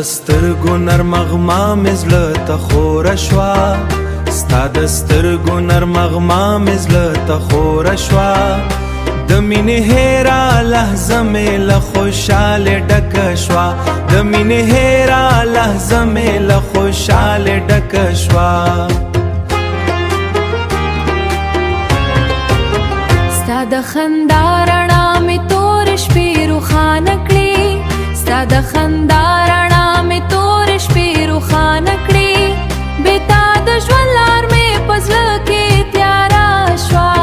سترګو نرمغما مې زړه ته خوره شوه ستا د سترګو نرمغما مې زړه ته خوره شوه د مینې هېره لحظه مې له خوشحالۍ ډکه شوه د مینې هېره لحظه مې له خوشحالۍ ډکه شوه ستا د خندا رڼا مې تورې شپې روښانه کړې ستا د خندا رڼا مې تورې شپې روښانه کړې بې تا د ژوند لار مې په زړه کې تیاره شوه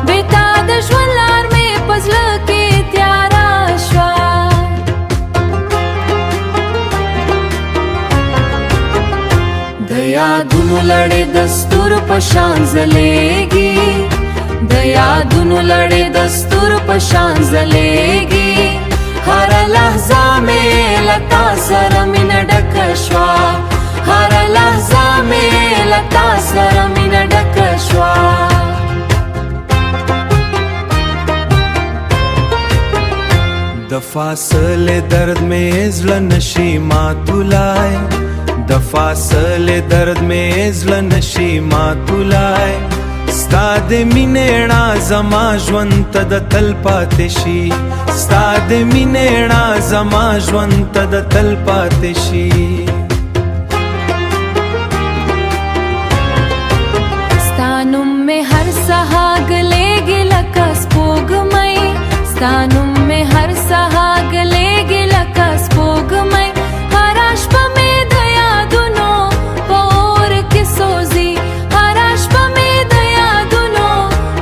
بې تا د ژوند لار مې په زړه کې تیاره شوه د یادونو لړۍ د ستورو په شان ځلېږي د یادونو لړۍ د ستورو په شان ځلېږي هره لحظه مې له تا سره مینه ډکه شوه هره لحظه مې له تا سره مینه ډکه شوه د فاصلې درد مې زړه نشي ماتولای د فاصلې درد مې زړه نشي ماتولای ستا د مینې رڼا زما ژوند ته د تل پاتې شي ستا د مینې رڼا زما ژوند ته د تل پاتې شي ستا نوم مې هر سهار ګلېږي لکه سپوږمۍ ستا نوم مې هر سهار ګلېږي لکه سپوږمۍ هره شپه مې د یادونو په اور کې سوځي هره شپه مې د یادونو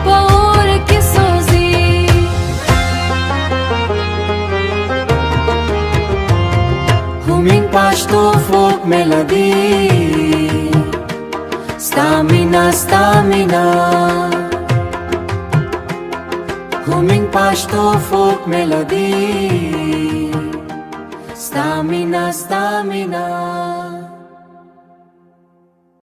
په اور کې سوځي Humming pashto folk melody Stamina, stamina Humming pashto folk melody Stamina, stamina